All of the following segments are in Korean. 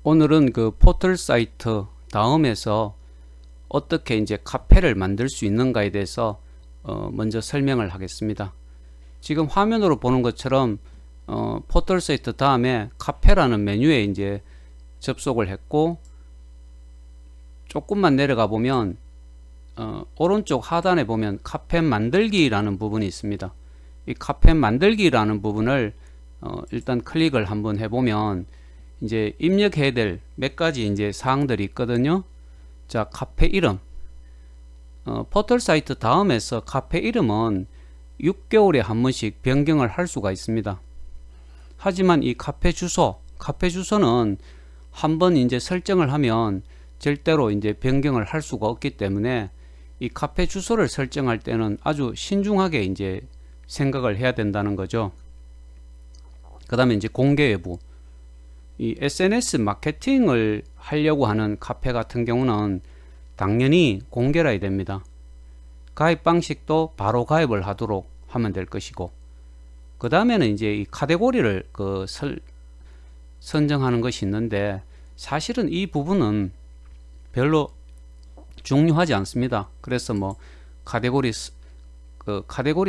오늘은 그 포털 사이트 다음에서 어떻게 이제 카페를 만들 수 있는가에 대해서 먼저 설명을 하겠습니다. 지금 화면으로 보는 것처럼 포털 사이트 다음에 카페라는 메뉴에 이제 접속을 했고, 조금만 내려가 보면 오른쪽 하단에 보면 카페 만들기라는 부분이 있습니다. 이 카페 만들기라는 부분을 일단 클릭을 한번 해보면 이제 입력해야 될 몇 가지 이제 사항들이 있거든요. 자, 카페 이름. 포털 사이트 다음에서 카페 이름은 6개월에 한 번씩 변경을 할 수가 있습니다. 하지만 이 카페 주소는 한번 이제 설정을 하면 절대로 이제 변경을 할 수가 없기 때문에 이 카페 주소를 설정할 때는 아주 신중하게 이제 생각을 해야 된다는 거죠. 그 다음에 이제 공개 여부. 이 SNS 마케팅을 하려고 하는 카페 같은 경우는 당연히 공개를 해야 됩니다. 가입 방식도 바로 가입을 하도록 하면 될 것이고, 그 다음에는 이제 이 카테고리를 선정하는 것이 있는데, 사실은 이 부분은 별로 중요하지 않습니다. 그래서 뭐 카테고리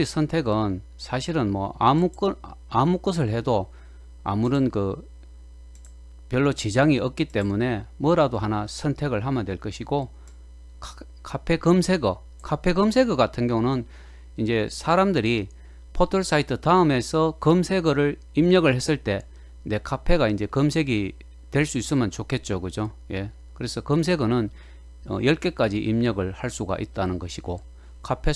선택은 사실은 뭐 아무 것을 해도 아무런 별로 지장이 없기 때문에 뭐라도 하나 선택을 하면 될 것이고, 카페 검색어 같은 경우는 이제 사람들이 포털 사이트 다음에서 검색어를 입력을 했을 때 내 카페가 이제 검색이 될 수 있으면 좋겠죠, 그죠? 예. 그래서 검색어는 10개까지 입력을 할 수가 있다는 것이고, 카페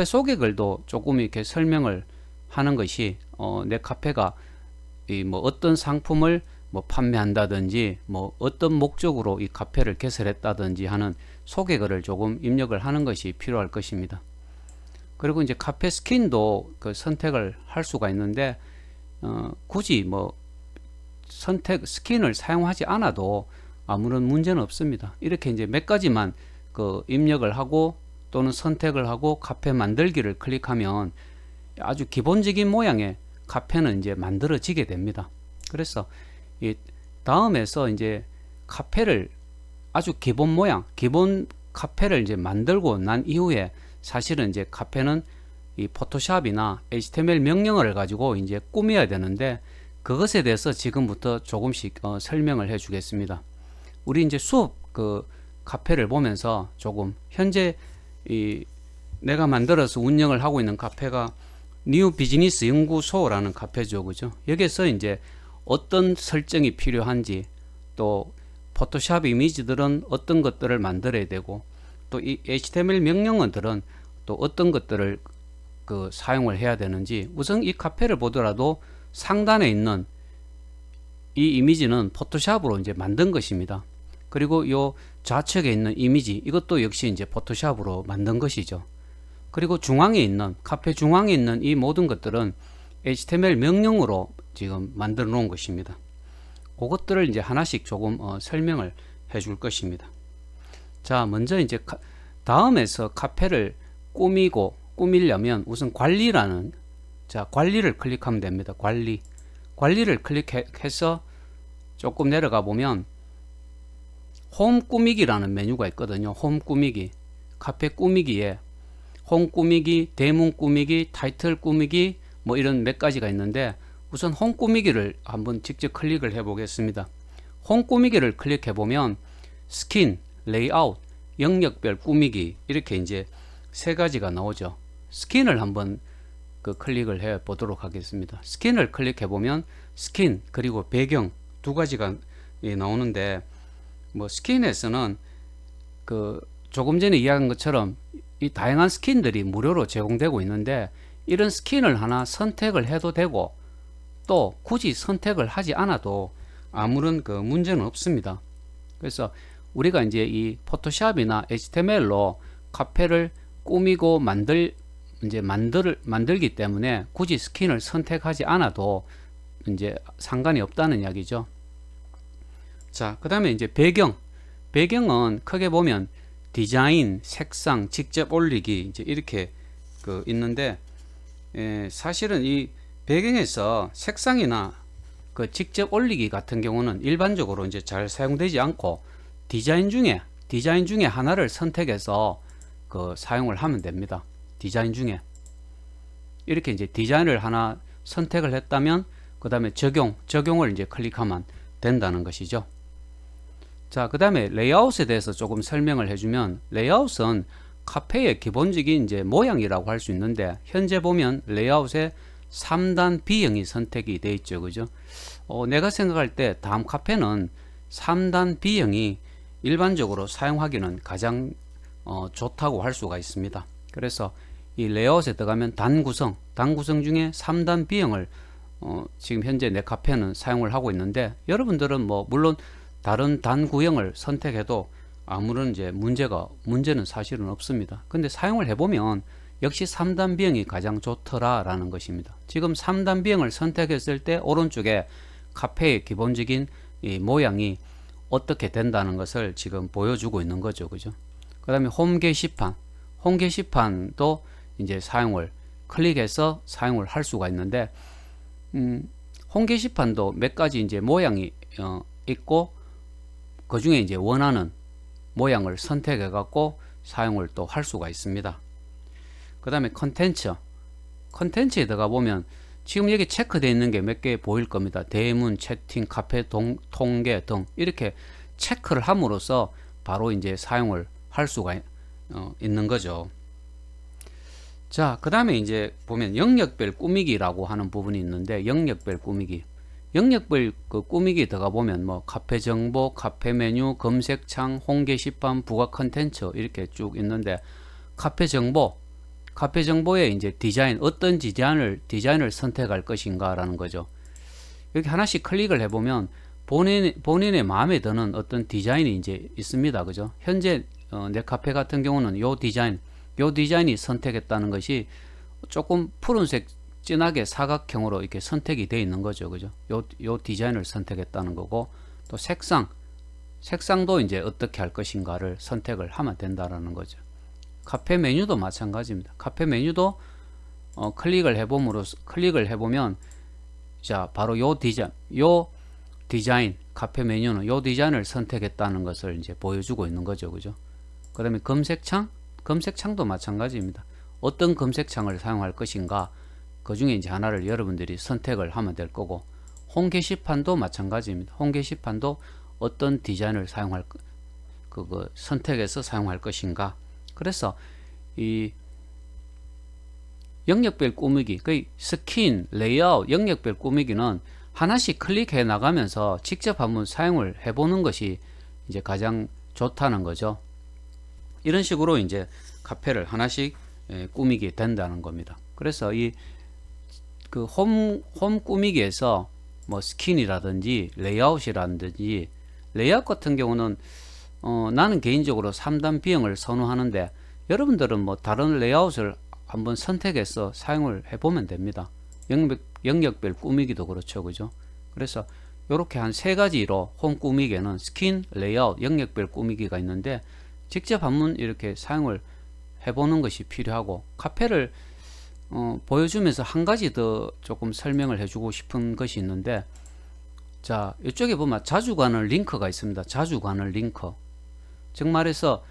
소개글도 조금 이렇게 설명을 하는 것이 내 카페가 뭐 어떤 상품을 뭐 판매한다든지 뭐 어떤 목적으로 이 카페를 개설했다든지 하는 소개글을 조금 입력을 하는 것이 필요할 것입니다. 그리고 이제 카페 스킨도 선택을 할 수가 있는데, 굳이 뭐 스킨을 사용하지 않아도 아무런 문제는 없습니다. 이렇게 이제 몇 가지만 입력을 하고 또는 선택을 하고 카페 만들기를 클릭하면 아주 기본적인 모양의 카페는 이제 만들어지게 됩니다. 그래서 이 다음에서 이제 카페를 아주 기본 카페를 이제 만들고 난 이후에 사실은 이제 카페는 이 포토샵이나 HTML 명령어를 가지고 이제 꾸며야 되는데, 그것에 대해서 지금부터 조금씩 설명을 해 주겠습니다. 우리 이제 수업 카페를 보면서 조금 현재 내가 만들어서 운영을 하고 있는 카페가 뉴 비즈니스 연구소라는 카페죠, 그죠? 여기서 이제 어떤 설정이 필요한지, 또 포토샵 이미지들은 어떤 것들을 만들어야 되고, 또 이 HTML 명령어들은 또 어떤 것들을 사용을 해야 되는지, 우선 이 카페를 보더라도 상단에 있는 이 이미지는 포토샵으로 이제 만든 것입니다. 그리고 요 좌측에 있는 이미지, 이것도 역시 이제 포토샵으로 만든 것이죠. 그리고 카페 중앙에 있는 이 모든 것들은 HTML 명령으로 지금 만들어 놓은 것입니다. 그것들을 이제 하나씩 조금 설명을 해 줄 것입니다. 자, 먼저 이제 다음에서 카페를 꾸미려면 우선 관리를 클릭하면 됩니다. 관리를 클릭해서 조금 내려가 보면 홈 꾸미기라는 메뉴가 있거든요. 홈 꾸미기. 카페 꾸미기에 홈 꾸미기, 대문 꾸미기, 타이틀 꾸미기, 뭐 이런 몇 가지가 있는데, 우선 홈 꾸미기를 한번 직접 클릭을 해 보겠습니다. 홈 꾸미기를 클릭해 보면 스킨, 레이아웃, 영역별 꾸미기, 이렇게 이제 세 가지가 나오죠. 스킨을 한번 클릭을 해 보도록 하겠습니다. 스킨을 클릭해 보면 스킨 그리고 배경 두 가지가 나오는데, 뭐 스킨에서는 조금 전에 이야기한 것처럼 이 다양한 스킨들이 무료로 제공되고 있는데, 이런 스킨을 하나 선택을 해도 되고, 또 굳이 선택을 하지 않아도 아무런 문제는 없습니다. 그래서 우리가 이제 이 포토샵이나 HTML로 카페를 꾸미고 만들기 때문에 굳이 스킨을 선택하지 않아도 이제 상관이 없다는 이야기죠. 자, 그 다음에 이제 배경은 크게 보면 디자인, 색상, 직접 올리기 이제 이렇게 있는데, 사실은 이 배경에서 색상이나 그 직접 올리기 같은 경우는 일반적으로 이제 잘 사용되지 않고 디자인 중에 하나를 선택해서 그 사용을 하면 됩니다. 디자인 중에 이렇게 이제 디자인을 하나 선택을 했다면 그 다음에 적용을 이제 클릭하면 된다는 것이죠. 자, 그 다음에 레이아웃에 대해서 조금 설명을 해주면, 레이아웃은 카페의 기본적인 이제 모양이라고 할 수 있는데, 현재 보면 레이아웃에 3단 B형이 선택이 되어 있죠. 그죠? 내가 생각할 때 다음 카페는 3단 B형이 일반적으로 사용하기는 가장 좋다고 할 수가 있습니다. 그래서 이 레이아웃에 들어가면 단구성 중에 3단 B형을 지금 현재 내 카페는 사용을 하고 있는데, 여러분들은 뭐 물론 다른 단구형을 선택해도 아무런 이제 문제는 사실은 없습니다. 근데 사용을 해보면 역시 3단 B형이 가장 좋더라라는 것입니다. 지금 3단 B형을 선택했을 때 오른쪽에 카페의 기본적인 이 모양이 어떻게 된다는 것을 지금 보여주고 있는 거죠. 그죠? 그 다음에 홈 게시판도 이제 클릭해서 사용을 할 수가 있는데, 홈 게시판도 몇 가지 이제 모양이 있고, 그 중에 이제 원하는 모양을 선택해 갖고 사용을 또 할 수가 있습니다. 그 다음에 컨텐츠에 들어가 보면 지금 여기 체크되어 있는 게 몇 개 보일 겁니다. 대문, 채팅, 카페, 통계 등 이렇게 체크를 함으로써 바로 이제 사용을 할 수가 있는 거죠. 자, 그 다음에 이제 보면 영역별 꾸미기라고 하는 부분이 있는데, 영역별 그 꾸미기 들어가 보면 뭐 카페 정보, 카페 메뉴, 검색창, 홈 게시판, 부가 컨텐츠 이렇게 쭉 있는데, 카페 정보에 이제 디자인, 어떤 디자인을 선택할 것인가라는 거죠. 여기 하나씩 클릭을 해보면 본인의 마음에 드는 어떤 디자인이 이제 있습니다. 그죠? 현재 내 카페 같은 경우는 요 디자인이 선택했다는 것이 조금 푸른색 진하게 사각형으로 이렇게 선택이 되어 있는 거죠. 그죠? 요 디자인을 선택했다는 거고, 또 색상도 이제 어떻게 할 것인가를 선택을 하면 된다라는 거죠. 카페 메뉴도 마찬가지입니다. 카페 메뉴도 클릭을 해보면 자, 바로 요 디자인 카페 메뉴는 요 디자인을 선택했다는 것을 이제 보여주고 있는 거죠. 그죠? 그 다음에 검색창도 마찬가지입니다. 어떤 검색창을 사용할 것인가, 그 중에 이제 하나를 여러분들이 선택을 하면 될 거고, 홈 게시판도 마찬가지입니다. 홈 게시판도 어떤 디자인을 선택해서 사용할 것인가. 그래서 이 영역별 꾸미기, 그 스킨, 레이아웃, 영역별 꾸미기는 하나씩 클릭해 나가면서 직접 한번 사용을 해보는 것이 이제 가장 좋다는 거죠. 이런 식으로 이제 카페를 하나씩 꾸미게 된다는 겁니다. 그래서 그 홈 꾸미기에서 뭐 스킨이라든지 레이아웃이라든지, 레이아웃 같은 경우는 나는 개인적으로 3단 B형을 선호하는데, 여러분들은 뭐 다른 레이아웃을 한번 선택해서 사용을 해보면 됩니다. 영역별 꾸미기도 그렇죠. 그죠? 그래서 이렇게 한 세 가지로 홈 꾸미기에는 스킨, 레이아웃, 영역별 꾸미기가 있는데, 직접 한번 이렇게 사용을 해보는 것이 필요하고, 카페를 보여주면서 한 가지 더 조금 설명을 해주고 싶은 것이 있는데, 자, 이쪽에 보면 자주 가는 링크가 있습니다. 자주 가는 링크. 즉 말해서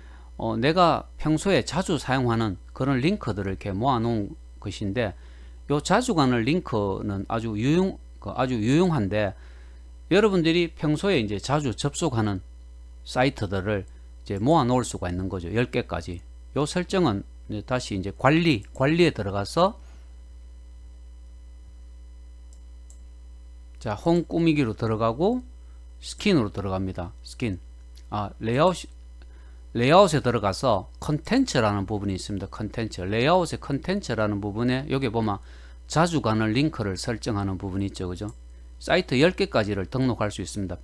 내가 평소에 자주 사용하는 그런 링크들을 이렇게 모아놓은 것인데, 요 자주 가는 링크는 아주 유용한데, 여러분들이 평소에 이제 자주 접속하는 사이트들을 이제 모아 놓을 수가 있는 거죠. 10개까지. 요 설정은 다시 이제 관리에 들어가서, 자, 홈 꾸미기로 들어가고 스킨으로 들어갑니다. 스킨. 레이아웃에 들어가서 컨텐츠라는 부분이 있습니다. 컨텐츠. 레이아웃의 컨텐츠라는 부분에 여기 보면 자주 가는 링크를 설정하는 부분이 있죠. 그죠? 사이트 10개까지를 등록할 수 있습니다.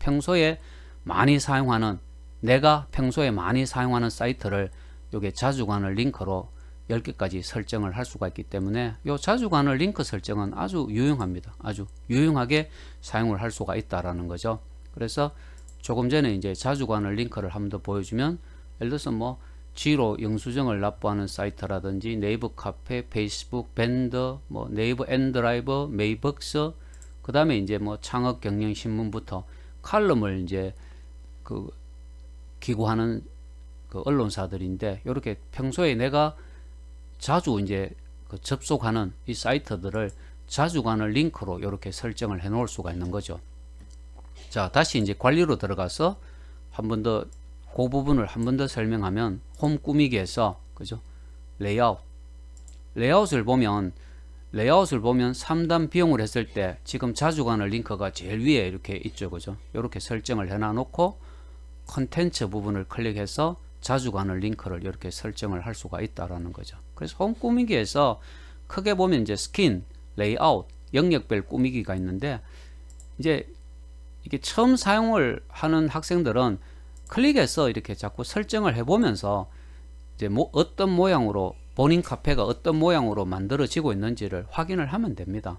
내가 평소에 많이 사용하는 사이트를 요게 자주 가는 링크로 10개까지 설정을 할 수가 있기 때문에, 요 자주 가는 링크 설정은 아주 유용합니다. 아주 유용하게 사용을 할 수가 있다라는 거죠. 그래서 조금 전에 이제 자주 가는 링크를 한 번 더 보여주면, 예를 들어서 뭐 G로 영수증을 납부하는 사이트라든지, 네이버 카페, 페이스북, 밴더, 뭐 네이버 엔드라이버, 메이벅스, 그 그 다음에 이제 뭐 창업 경영 신문부터 칼럼을 이제 그 기고하는 그 언론사들인데, 이렇게 평소에 내가 자주 이제 그 접속하는 이 사이트들을 자주 가는 링크로 이렇게 설정을 해 놓을 수가 있는 거죠. 자, 다시 이제 관리로 들어가서 한 번 더 그 부분을 한 번 더 설명하면, 홈 꾸미기에서 그죠, 레이아웃을 보면 3단 비용을 했을 때 지금 자주 가는 링크가 제일 위에 이렇게 있죠. 그죠? 이렇게 설정을 해놔 놓고 컨텐츠 부분을 클릭해서 자주 가는 링크를 이렇게 설정을 할 수가 있다라는 거죠. 그래서 홈 꾸미기에서 크게 보면 이제 스킨, 레이아웃, 영역별 꾸미기가 있는데, 이제 이게 처음 사용을 하는 학생들은 클릭해서 이렇게 자꾸 설정을 해보면서 이제 뭐 어떤 모양으로, 본인 카페가 어떤 모양으로 만들어지고 있는지를 확인을 하면 됩니다.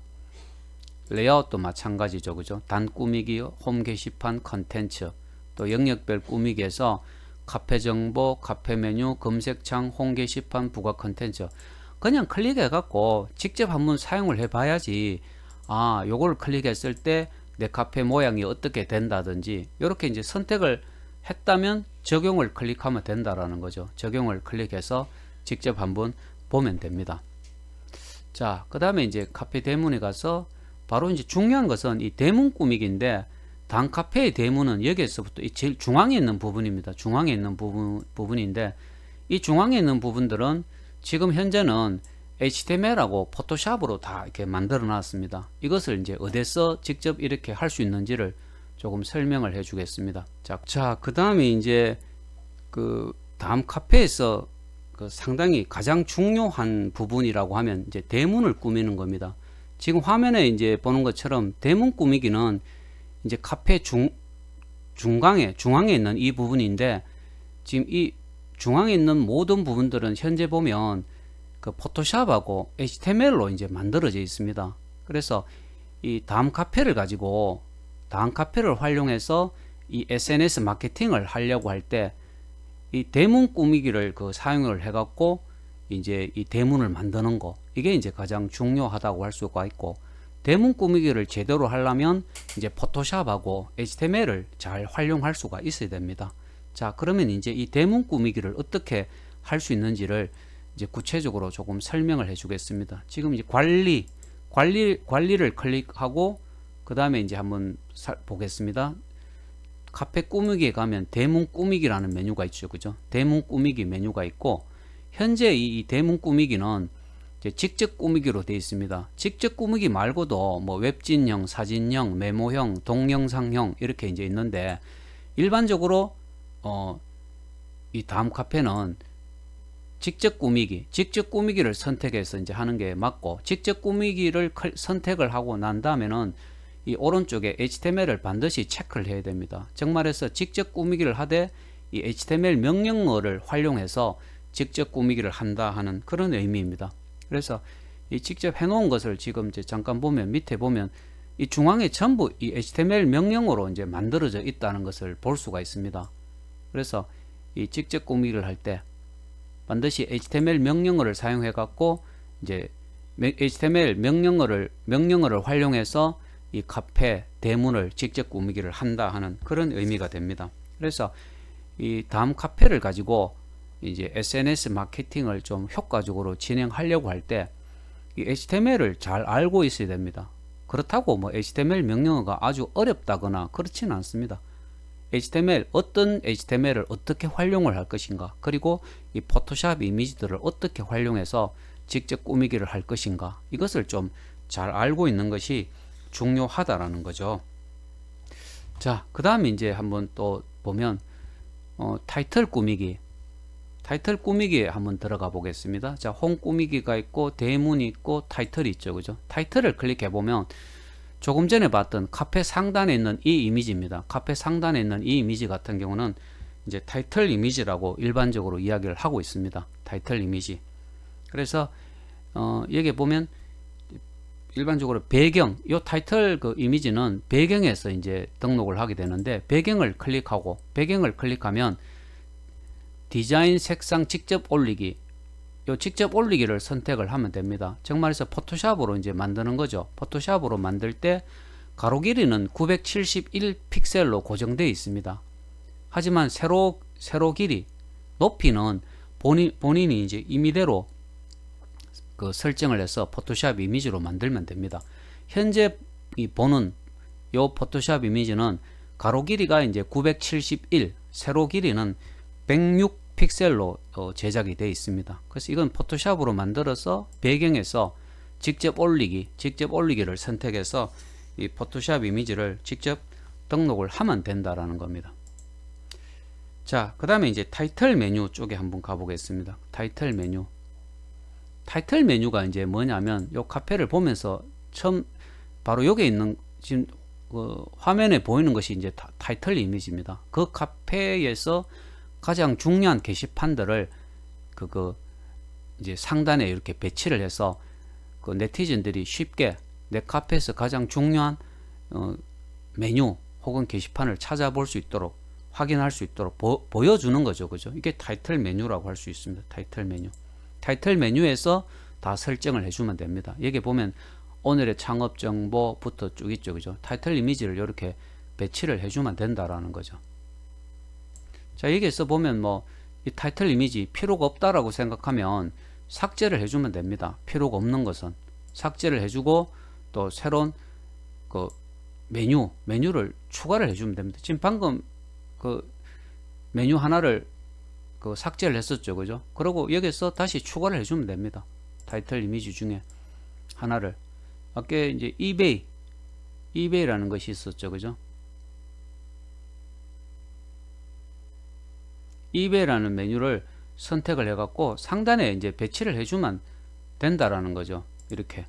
레이아웃도 마찬가지죠. 그죠? 단 꾸미기, 홈 게시판, 컨텐츠, 또 영역별 꾸미기에서 카페 정보, 카페 메뉴, 검색창, 홈 게시판, 부가 컨텐츠, 그냥 클릭해 갖고 직접 한번 사용을 해 봐야지, 아, 요걸 클릭했을 때 내 카페 모양이 어떻게 된다든지, 이렇게 이제 선택을 했다면 적용을 클릭하면 된다라는 거죠. 적용을 클릭해서 직접 한번 보면 됩니다. 자, 그 다음에 이제 카페 대문에 가서 바로 이제 중요한 것은 이 대문 꾸미기인데, 단 카페의 대문은 여기에서부터 이 제일 중앙에 있는 부분입니다. 중앙에 있는 부분인데, 이 중앙에 있는 부분들은 지금 현재는 HTML하고 포토샵으로 다 이렇게 만들어 놨습니다. 이것을 이제 어디서 직접 이렇게 할 수 있는지를 조금 설명을 해 주겠습니다. 자, 그 다음에 이제 그 다음 카페에서 그 상당히 가장 중요한 부분이라고 하면 이제 대문을 꾸미는 겁니다. 지금 화면에 이제 보는 것처럼 대문 꾸미기는 이제 카페 중앙에 있는 이 부분인데, 지금 이 중앙에 있는 모든 부분들은 현재 보면 그 포토샵하고 HTML로 이제 만들어져 있습니다. 그래서 이 다음 카페를 활용해서 이 SNS 마케팅을 하려고 할 때 이 대문 꾸미기를 그 사용을 해갖고 이제 이 대문을 만드는 거, 이게 이제 가장 중요하다고 할 수가 있고, 대문 꾸미기를 제대로 하려면 이제 포토샵하고 HTML을 잘 활용할 수가 있어야 됩니다. 자, 그러면 이제 이 대문 꾸미기를 어떻게 할 수 있는지를 이제 구체적으로 조금 설명을 해 주겠습니다. 지금 이제 관리를 클릭하고 그 다음에 이제 한번 보겠습니다. 카페 꾸미기에 가면 대문 꾸미기라는 메뉴가 있죠. 그죠? 대문 꾸미기 메뉴가 있고, 현재 이 대문 꾸미기는 이제 직접 꾸미기로 되어 있습니다. 직접 꾸미기 말고도 뭐 웹진형, 사진형, 메모형, 동영상형 이렇게 이제 있는데, 일반적으로 이 다음 카페는 직접 꾸미기를 선택해서 이제 하는 게 맞고, 직접 꾸미기를 선택을 하고 난 다음에는 이 오른쪽에 HTML을 반드시 체크를 해야 됩니다. 정말해서 직접 꾸미기를 하되 이 HTML 명령어를 활용해서 직접 꾸미기를 한다 하는 그런 의미입니다. 그래서 이 직접 해놓은 것을 지금 이제 잠깐 보면, 밑에 보면 이 중앙에 전부 이 HTML 명령어로 이제 만들어져 있다는 것을 볼 수가 있습니다. 그래서 이 직접 꾸미기를 할 때 반드시 HTML 명령어를 사용해 갖고 이제 HTML 명령어를 활용해서 이 카페 대문을 직접 꾸미기를 한다 하는 그런 의미가 됩니다. 그래서 이 다음 카페를 가지고 이제 SNS 마케팅을 좀 효과적으로 진행하려고 할 때 이 HTML을 잘 알고 있어야 됩니다. 그렇다고 뭐 HTML 명령어가 아주 어렵다거나 그렇지는 않습니다. 어떤 HTML을 어떻게 활용을 할 것인가, 그리고 이 포토샵 이미지들을 어떻게 활용해서 직접 꾸미기를 할 것인가, 이것을 좀 잘 알고 있는 것이 중요하다라는 거죠. 자, 그 다음에 이제 한번 또 보면 타이틀 꾸미기에 한번 들어가 보겠습니다. 자, 홈 꾸미기가 있고 대문이 있고 타이틀이 있죠. 그죠? 타이틀을 클릭해 보면 조금 전에 봤던 카페 상단에 있는 이 이미지입니다. 카페 상단에 있는 이 이미지 같은 경우는 이제 타이틀 이미지라고 일반적으로 이야기를 하고 있습니다. 타이틀 이미지. 그래서 여기 보면 일반적으로 배경, 이 타이틀 그 이미지는 배경에서 이제 등록을 하게 되는데, 배경을 클릭하면 디자인 색상 직접 올리기, 요 직접 올리기를 선택을 하면 됩니다. 정말해서 포토샵으로 이제 만드는 거죠. 포토샵으로 만들 때 가로 길이는 971 픽셀로 고정되어 있습니다. 하지만 세로 길이, 높이는 본인이 이제 임의대로 그 설정을 해서 포토샵 이미지로 만들면 됩니다. 현재 이 보는 요 포토샵 이미지는 가로 길이가 이제 971, 세로 길이는 106 픽셀로 제작이 되어 있습니다. 그래서 이건 포토샵으로 만들어서 배경에서 직접 올리기를 선택해서 이 포토샵 이미지를 직접 등록을 하면 된다라는 겁니다. 자, 그 다음에 이제 타이틀 메뉴 쪽에 한번 가보겠습니다. 타이틀 메뉴가 이제 뭐냐면 요 카페를 보면서 처음 바로 여기 있는 지금 화면에 보이는 것이 이제 타이틀 이미지입니다. 그 카페에서 가장 중요한 게시판들을 이제 상단에 이렇게 배치를 해서 그 네티즌들이 쉽게 내 카페에서 가장 중요한 메뉴 혹은 게시판을 찾아볼 수 있도록, 확인할 수 있도록 보여주는 거죠. 그죠? 이게 타이틀 메뉴라고 할 수 있습니다. 타이틀 메뉴에서 다 설정을 해주면 됩니다. 여기 보면 오늘의 창업 정보부터 쭉 있죠. 그죠? 타이틀 이미지를 이렇게 배치를 해주면 된다라는 거죠. 자, 여기에서 보면 뭐 이 타이틀 이미지 필요가 없다라고 생각하면 삭제를 해주면 됩니다. 필요가 없는 것은 삭제를 해주고 또 새로운 그 메뉴를 추가를 해주면 됩니다. 지금 방금 그 메뉴 하나를 그 삭제를 했었죠. 그죠? 그리고 여기서 다시 추가를 해주면 됩니다. 타이틀 이미지 중에 하나를. 아까 이제 이베이라는 것이 있었죠. 그죠? 이베이라는 메뉴를 선택을 해갖고 상단에 이제 배치를 해주면 된다라는 거죠. 이렇게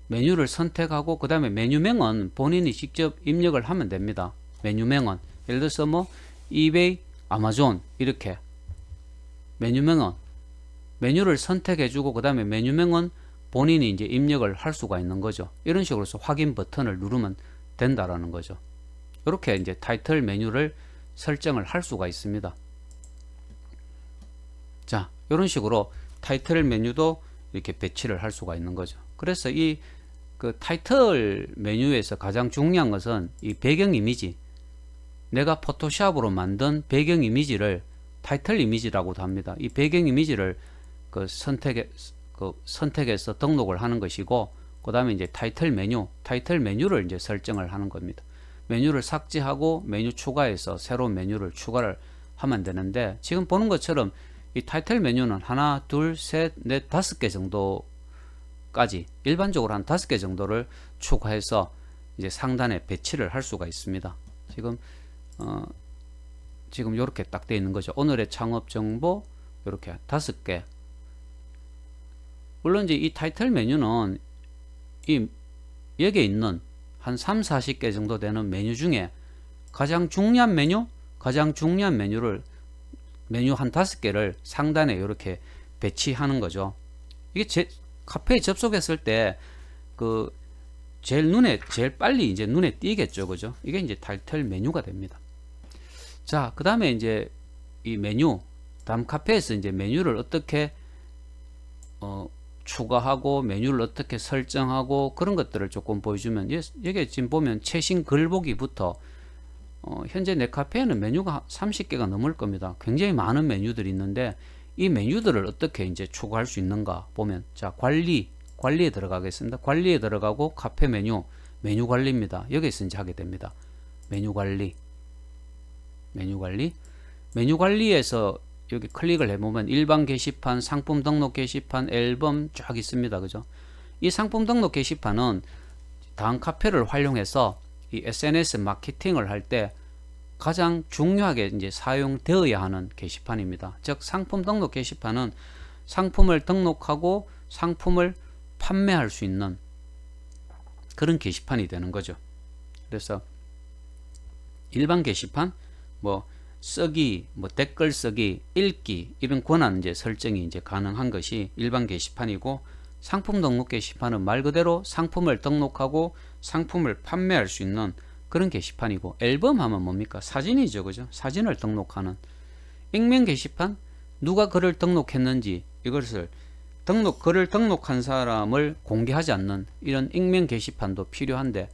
메뉴를 선택하고 그 다음에 메뉴명은 본인이 직접 입력을 하면 됩니다. 메뉴명은 예를 들어서 뭐 이베이, 아마존 이렇게 메뉴를 선택해주고 그 다음에 메뉴명은 본인이 이제 입력을 할 수가 있는 거죠. 이런 식으로 해서 확인 버튼을 누르면 된다라는 거죠. 이렇게 이제 타이틀 메뉴를 설정을 할 수가 있습니다. 자, 이런 식으로 타이틀 메뉴도 이렇게 배치를 할 수가 있는 거죠. 그래서 이 그 타이틀 메뉴에서 가장 중요한 것은 이 배경 이미지, 내가 포토샵으로 만든 배경 이미지를 타이틀 이미지라고도 합니다. 이 배경 이미지를 선택해서 등록을 하는 것이고, 그 다음에 이제 타이틀 메뉴를 이제 설정을 하는 겁니다. 메뉴를 삭제하고 메뉴 추가해서 새로운 메뉴를 추가를 하면 되는데, 지금 보는 것처럼 이 타이틀 메뉴는 하나, 둘, 셋, 넷, 5개 정도까지, 일반적으로 한 5개 정도를 추가해서 이제 상단에 배치를 할 수가 있습니다. 지금 이렇게 딱 되어 있는 거죠. 오늘의 창업 정보 이렇게 5개. 물론 이제 이 타이틀 메뉴는 여기에 있는 한 3, 40개 정도 되는 메뉴 중에 가장 중요한 메뉴를 메뉴 한 5개를 상단에 이렇게 배치하는 거죠. 이게 카페에 접속했을 때 제일 빨리 이제 눈에 띄겠죠. 그죠? 이게 이제 타이틀 메뉴가 됩니다. 자, 그 다음에 이제 이 다음 카페에서 이제 메뉴를 어떻게 추가하고 메뉴를 어떻게 설정하고 그런 것들을 조금 보여주면, 여기 지금 보면 최신 글보기부터 현재 내 카페에는 메뉴가 30개가 넘을 겁니다. 굉장히 많은 메뉴들이 있는데 이 메뉴들을 어떻게 이제 추가할 수 있는가 보면, 자, 관리에 들어가겠습니다. 관리에 들어가고 카페 메뉴 관리입니다. 여기서 이제 하게 됩니다. 메뉴 관리에서 여기 클릭을 해보면 일반 게시판, 상품 등록 게시판, 앨범 쫙 있습니다. 그죠? 이 상품 등록 게시판은 다음 카페를 활용해서 이 SNS 마케팅을 할 때 가장 중요하게 이제 사용되어야 하는 게시판입니다. 즉, 상품 등록 게시판은 상품을 등록하고 상품을 판매할 수 있는 그런 게시판이 되는 거죠. 그래서 일반 게시판, 뭐 쓰기, 뭐 댓글 쓰기, 읽기 이런 권한 이제 설정이 이제 가능한 것이 일반 게시판이고, 상품 등록 게시판은 말 그대로 상품을 등록하고 상품을 판매할 수 있는 그런 게시판이고, 앨범 하면 뭡니까? 사진이죠. 그죠? 사진을 등록하는. 익명 게시판, 누가 글을 등록했는지 이것을 글을 등록한 사람을 공개하지 않는 이런 익명 게시판도 필요한데,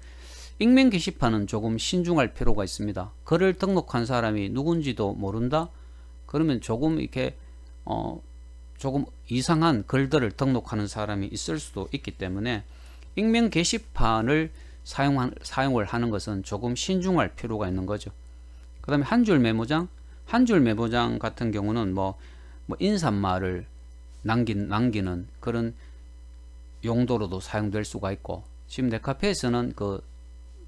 익명 게시판은 조금 신중할 필요가 있습니다. 글을 등록한 사람이 누군지도 모른다? 그러면 조금 이렇게 조금 이상한 글들을 등록하는 사람이 있을 수도 있기 때문에 익명 게시판을 사용을 하는 것은 조금 신중할 필요가 있는 거죠. 그 다음에 한 줄 메모장 같은 경우는 뭐 인사말을 남기는 그런 용도로도 사용될 수가 있고, 지금 네카페에서는 그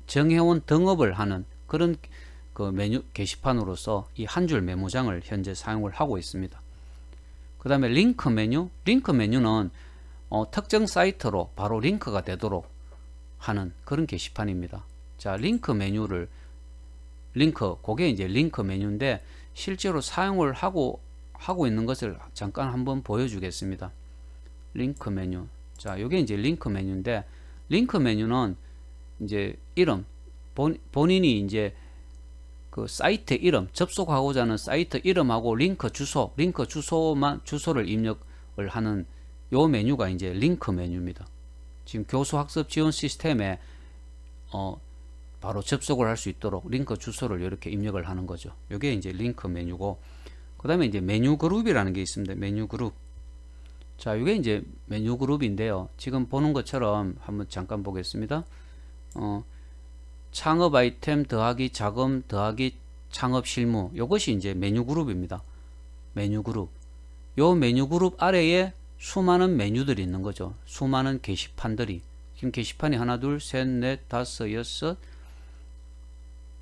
정회원 등업을 하는 그런 그 메뉴 게시판으로서 이 한 줄 메모장을 현재 사용을 하고 있습니다. 그 다음에 링크 메뉴는 특정 사이트로 바로 링크가 되도록 하는 그런 게시판입니다. 자, 그게 이제 링크 메뉴인데, 실제로 사용을 하고 있는 것을 잠깐 한번 보여주겠습니다. 링크 메뉴. 자, 이게 이제 링크 메뉴인데, 링크 메뉴는 이제 이름, 본인이 이제 그 사이트 이름, 접속하고자 하는 사이트 이름하고 링크 주소를 입력을 하는 요 메뉴가 이제 링크 메뉴입니다. 지금 교수학습 지원 시스템에 바로 접속을 할 수 있도록 링크 주소를 이렇게 입력을 하는 거죠. 이게 이제 링크 메뉴고, 그 다음에 이제 메뉴 그룹이라는 게 있습니다. 메뉴 그룹. 자, 이게 이제 메뉴 그룹인데요. 지금 보는 것처럼 한번 잠깐 보겠습니다. 창업 아이템 더하기 자금 더하기 창업 실무, 이것이 이제 메뉴 그룹입니다. 메뉴 그룹. 요 메뉴 그룹 아래에 수많은 메뉴들이 있는 거죠. 수많은 게시판들이. 지금 게시판이 하나, 둘, 셋, 넷, 다섯, 여섯,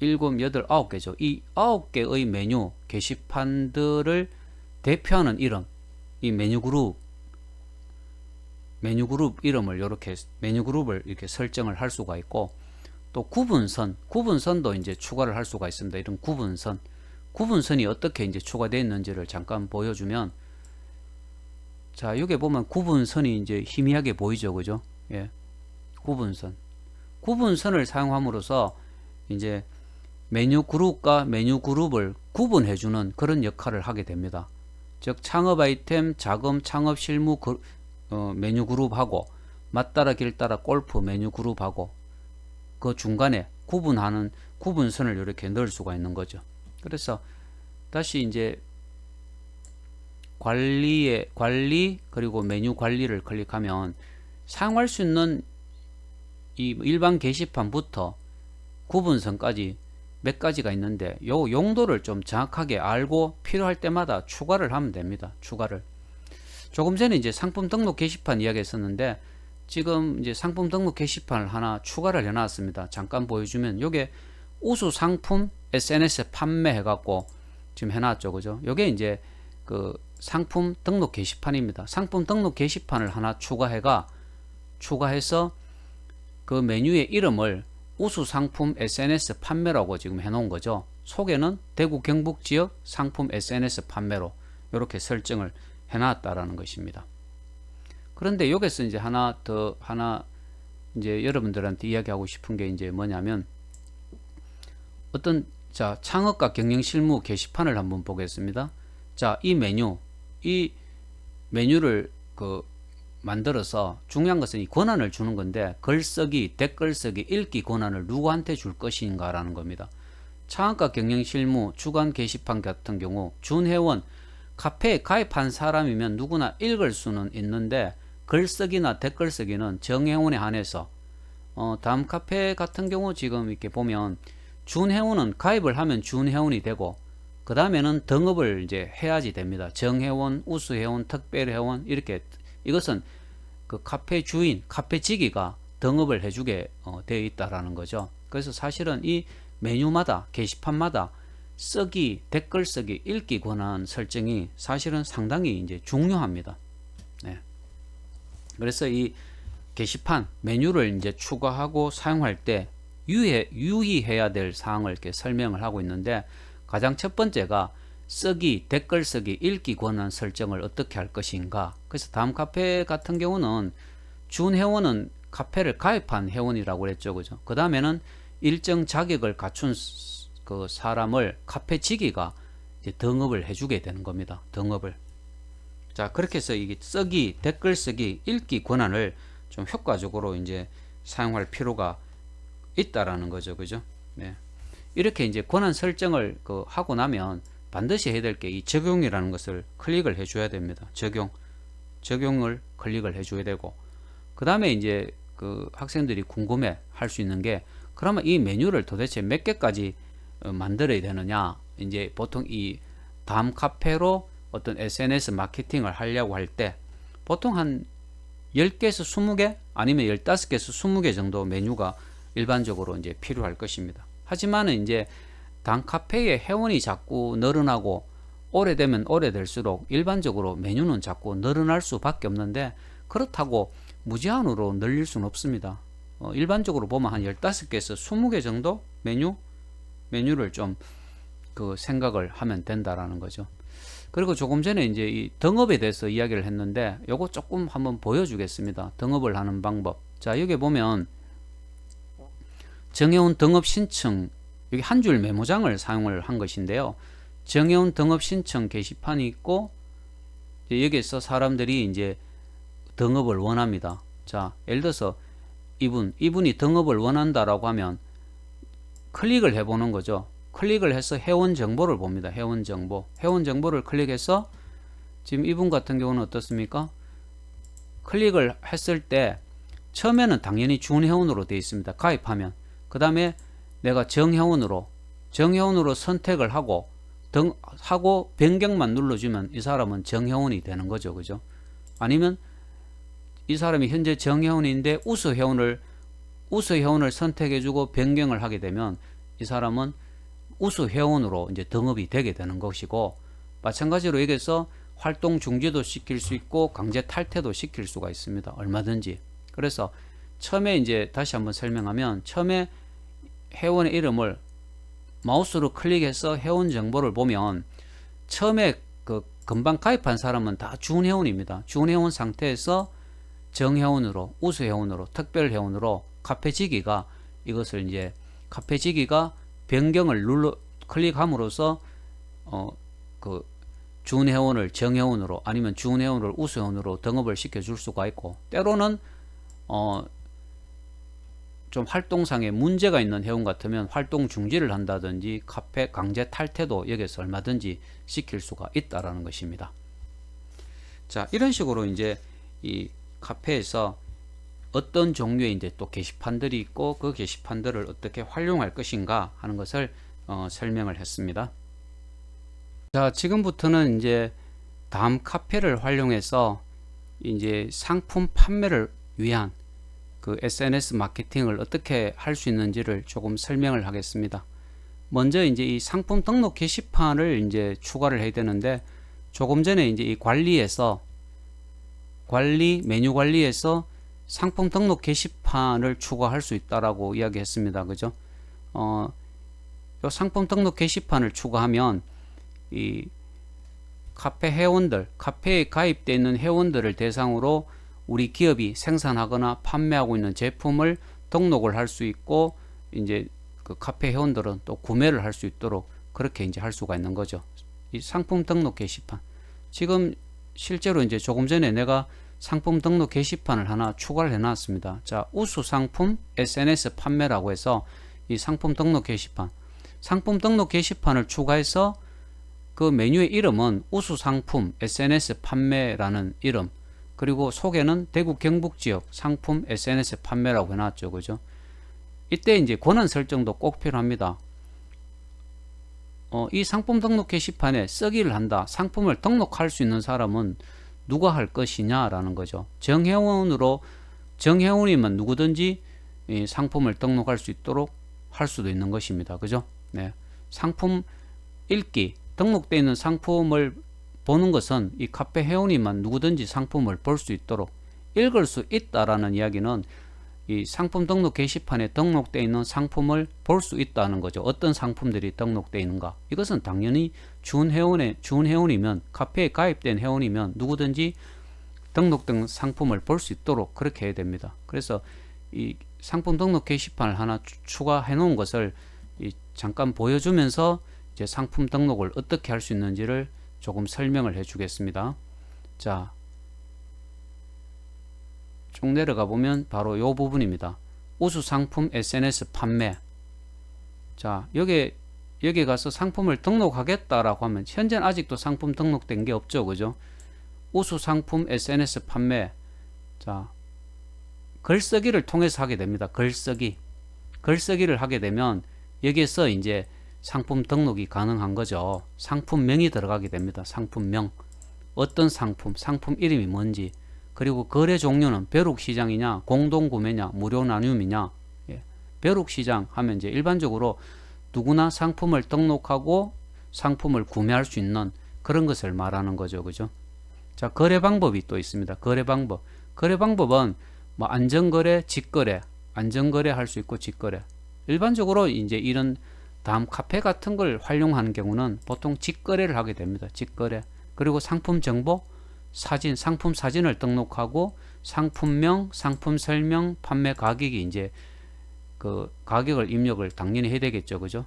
일곱, 여덟, 9개죠. 이 9개의 메뉴 게시판들을 대표하는 이름, 이 메뉴 그룹 이름을 이렇게 메뉴 그룹을 이렇게 설정을 할 수가 있고, 또 구분선도 이제 추가를 할 수가 있습니다. 이런 구분선이 어떻게 이제 추가되어 있는지를 잠깐 보여주면, 자, 여기 보면 구분선이 이제 희미하게 보이죠, 그죠? 예, 구분선을 사용함으로써 이제 메뉴 그룹과 메뉴 그룹을 구분해주는 그런 역할을 하게 됩니다. 즉, 창업 아이템, 자금, 창업 실무 메뉴 그룹하고 맞따라 길따라 골프 메뉴 그룹하고 그 중간에 구분선을 이렇게 넣을 수가 있는 거죠. 그래서 다시 이제 관리 그리고 메뉴 관리를 클릭하면 사용할 수 있는 이 일반 게시판부터 구분선까지 몇 가지가 있는데, 요 용도를 좀 정확하게 알고 필요할 때마다 추가를 하면 됩니다. 추가를. 조금 전에 이제 상품 등록 게시판 이야기했었는데, 지금 이제 상품 등록 게시판을 하나 추가를 해놨습니다. 잠깐 보여주면, 요게 우수 상품 SNS 판매 해갖고 지금 해놨죠, 그죠? 요게 이제 그 상품 등록 게시판입니다. 상품 등록 게시판을 하나 추가해서 그 메뉴의 이름을 우수 상품 SNS 판매라고 지금 해놓은 거죠. 소개는 대구 경북 지역 상품 SNS 판매로 이렇게 설정을 해놨다라는 것입니다. 그런데 여기서 이제 하나 이제 여러분들한테 이야기하고 싶은 게 이제 뭐냐면, 자, 창업과 경영 실무 게시판을 한번 보겠습니다. 자, 이 메뉴를 만들어서 중요한 것은 이 권한을 주는 건데, 글쓰기, 댓글 쓰기, 읽기 권한을 누구한테 줄 것인가 라는 겁니다. 창업과 경영 실무 주간 게시판 같은 경우 준회원, 카페에 가입한 사람이면 누구나 읽을 수는 있는데, 글쓰기나 댓글 쓰기는 정회원에 한해서 다음 카페 같은 경우 지금 이렇게 보면 준회원은 가입을 하면 준회원이 되고, 그 다음에는 등업을 이제 해야지 됩니다. 정회원, 우수회원, 특별회원, 이렇게. 이것은 그 카페 주인, 카페 지기가 등업을 해주게 되어 있다라는 거죠. 그래서 사실은 이 메뉴마다, 게시판마다 쓰기, 댓글 쓰기, 읽기 권한 설정이 사실은 상당히 이제 중요합니다. 네. 그래서 이 게시판 메뉴를 이제 추가하고 사용할 때 유의해야 될 사항을 이렇게 설명을 하고 있는데, 가장 첫 번째가 쓰기, 댓글 쓰기, 읽기 권한 설정을 어떻게 할 것인가. 그래서 다음 카페 같은 경우는 준회원은 카페를 가입한 회원이라고 그랬죠, 그죠? 그 다음에는 일정 자격을 갖춘 그 사람을 카페 지기가 이제 등업을 해주게 되는 겁니다. 등업을. 자, 그렇게 해서 이게 쓰기, 댓글 쓰기, 읽기 권한을 좀 효과적으로 이제 사용할 필요가 있다라는 거죠. 그죠? 네. 이렇게 이제 권한 설정을 하고 나면 반드시 해야 될 게 이 적용이라는 것을 클릭을 해 줘야 됩니다. 적용을 클릭을 해 줘야 되고, 그 다음에 이제 학생들이 궁금해 할 수 있는 게, 그러면 이 메뉴를 도대체 몇 개까지 만들어야 되느냐. 이제 보통 이 다음 카페로 어떤 SNS 마케팅을 하려고 할 때 보통 한 10개에서 20개 아니면 15개에서 20개 정도 메뉴가 일반적으로 이제 필요할 것입니다. 하지만 이제 단 카페의 회원이 자꾸 늘어나고 오래되면 오래될수록 일반적으로 메뉴는 자꾸 늘어날 수밖에 없는데, 그렇다고 무제한으로 늘릴 수는 없습니다. 일반적으로 보면 한 15개에서 20개 정도 메뉴를 좀 생각을 하면 된다라는 거죠. 그리고 조금 전에 이제 이 등업에 대해서 이야기를 했는데, 요거 조금 한번 보여주겠습니다. 등업을 하는 방법. 자, 여기 보면 정해온 등업 신청, 여기 한 줄 메모장을 사용을 한 것인데요. 정해온 등업 신청 게시판이 있고, 여기에서 사람들이 이제 등업을 원합니다. 자, 예를 들어서 이분이 등업을 원한다라고 하면 클릭을 해보는 거죠. 클릭을 해서 회원 정보를 봅니다. 회원 정보를 클릭해서 지금 이분 같은 경우는 어떻습니까? 클릭을 했을 때 처음에는 당연히 준회원으로 되어 있습니다. 가입하면. 그 다음에 내가 정회원으로 선택을 하고 변경만 눌러주면 이 사람은 정회원이 되는 거죠. 그죠? 아니면 이 사람이 현재 정회원인데 우수회원을 선택해주고 변경을 하게 되면 이 사람은 우수회원으로 이제 등업이 되게 되는 것이고, 마찬가지로 여기서 활동 중지도 시킬 수 있고 강제 탈퇴도 시킬 수가 있습니다. 얼마든지. 그래서 처음에 이제 다시 한번 설명하면, 처음에 회원의 이름을 마우스로 클릭해서 회원 정보를 보면 처음에 금방 가입한 사람은 다 준회원입니다. 준회원 상태에서 정회원으로, 우수회원으로, 특별회원으로 카페지기가 이것을 이제 카페지기가 변경을 클릭함으로써 준회원을 정회원으로 아니면 준회원을 우수회원으로 등업을 시켜줄 수가 있고, 때로는 좀 활동상에 문제가 있는 회원 같으면 활동 중지를 한다든지 카페 강제 탈퇴도 여기서 얼마든지 시킬 수가 있다라는 것입니다. 자, 이런 식으로 이제 이 카페에서 어떤 종류의 이제 또 게시판들이 있고 그 게시판들을 어떻게 활용할 것인가 하는 것을 설명을 했습니다. 자, 지금부터는 이제 다음 카페를 활용해서 이제 상품 판매를 위한 SNS 마케팅을 어떻게 할 수 있는지를 조금 설명을 하겠습니다. 먼저 이제 이 상품 등록 게시판을 이제 추가를 해야 되는데, 조금 전에 이제 이 메뉴 관리에서 상품 등록 게시판을 추가할 수 있다라고 이야기했습니다. 그죠? 요 상품 등록 게시판을 추가하면 이 카페에 가입되어 있는 회원들을 대상으로 우리 기업이 생산하거나 판매하고 있는 제품을 등록을 할 수 있고, 이제 카페 회원들은 또 구매를 할 수 있도록 그렇게 이제 할 수가 있는 거죠. 이 상품 등록 게시판. 지금 실제로 이제 조금 전에 내가 상품 등록 게시판을 하나 추가를 해 놨습니다. 자, 우수 상품 SNS 판매라고 해서 이 상품 등록 게시판을 추가해서 그 메뉴의 이름은 우수 상품 SNS 판매라는 이름, 그리고 소개는 대구 경북 지역 상품 SNS 판매라고 해놨죠. 그죠? 이때 이제 권한 설정도 꼭 필요합니다. 이 상품 등록 게시판에 쓰기를 한다. 상품을 등록할 수 있는 사람은 누가 할 것이냐라는 거죠. 정회원이면 누구든지 이 상품을 등록할 수 있도록 할 수도 있는 것입니다. 그죠? 네. 상품 읽기, 등록되어 있는 상품을 보는 것은 이 카페 회원이만 누구든지 상품을 볼 수 있도록, 읽을 수 있다라는 이야기는 이 상품 등록 게시판에 등록되어 있는 상품을 볼 수 있다는 거죠. 어떤 상품들이 등록되어 있는가. 이것은 당연히 준회원이면, 카페에 가입된 회원이면 누구든지 등록된 상품을 볼 수 있도록 그렇게 해야 됩니다. 그래서 이 상품 등록 게시판을 하나 추가해 놓은 것을 잠깐 보여주면서 이제 상품 등록을 어떻게 할 수 있는지를 조금 설명을 해 주겠습니다. 자, 쭉 내려가 보면 바로 요 부분입니다. 우수 상품 SNS 판매. 자, 여기 가서 상품을 등록하겠다라고 하면 현재는 아직도 상품 등록된 게 없죠, 그죠? 우수 상품 SNS 판매. 자, 글쓰기를 통해서 하게 됩니다. 글쓰기를 하게 되면 여기에서 이제 상품 등록이 가능한 거죠. 상품명이 들어가게 됩니다. 상품명. 어떤 상품, 상품 이름이 뭔지, 그리고 거래 종류는 벼룩시장이냐, 공동구매냐, 무료 나눔이냐. 예. 벼룩시장 하면 이제 일반적으로 누구나 상품을 등록하고 상품을 구매할 수 있는 그런 것을 말하는 거죠. 그죠? 자, 거래 방법이 또 있습니다. 거래 방법. 거래 방법은 뭐 안전거래, 직거래, 안전거래 할 수 있고 직거래. 일반적으로 이제 이런 다음 카페 같은 걸 활용하는 경우는 보통 직거래를 하게 됩니다. 직거래. 그리고 상품 정보, 사진, 상품 사진을 등록하고 상품명, 상품 설명, 판매 가격이 이제 그 가격을 입력을 당연히 해야 되겠죠. 그죠?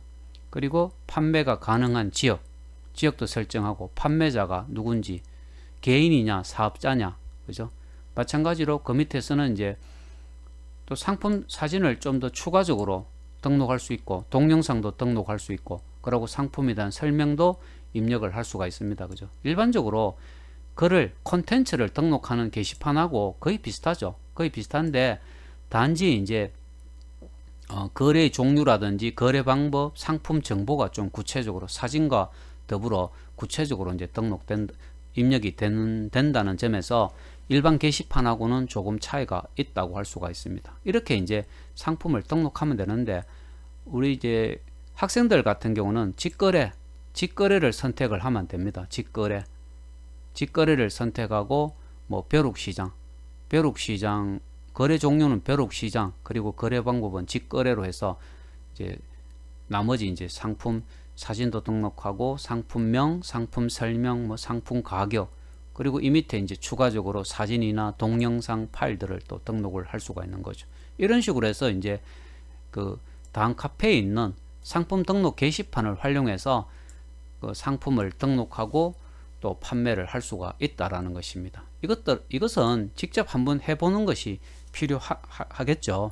그리고 판매가 가능한 지역도 설정하고 판매자가 누군지, 개인이냐, 사업자냐. 그죠? 마찬가지로 그 밑에서는 이제 또 상품 사진을 좀 더 추가적으로 등록할 수 있고 동영상도 등록할 수 있고 그리고 상품에 대한 설명도 입력을 할 수가 있습니다. 그죠? 일반적으로 글을 콘텐츠를 등록하는 게시판하고 거의 비슷하죠. 거의 비슷한데 단지 이제 거래 종류라든지 거래 방법, 상품 정보가 좀 구체적으로 사진과 더불어 구체적으로 이제 입력이 된다는 점에서 일반 게시판하고는 조금 차이가 있다고 할 수가 있습니다. 이렇게 이제 상품을 등록하면 되는데 우리 이제 학생들 같은 경우는 직거래를 선택을 하면 됩니다. 직거래를 선택하고 뭐 벼룩시장 거래 종류는 벼룩시장, 그리고 거래 방법은 직거래로 해서 이제 나머지 이제 상품 사진도 등록하고 상품명, 상품 설명, 뭐 상품 가격, 그리고 이 밑에 이제 추가적으로 사진이나 동영상 파일들을 또 등록을 할 수가 있는 거죠. 이런 식으로 해서 이제 그 다음 카페에 있는 상품 등록 게시판을 활용해서 그 상품을 등록하고 또 판매를 할 수가 있다라는 것입니다. 이것은 직접 한번 해보는 것이 필요하겠죠.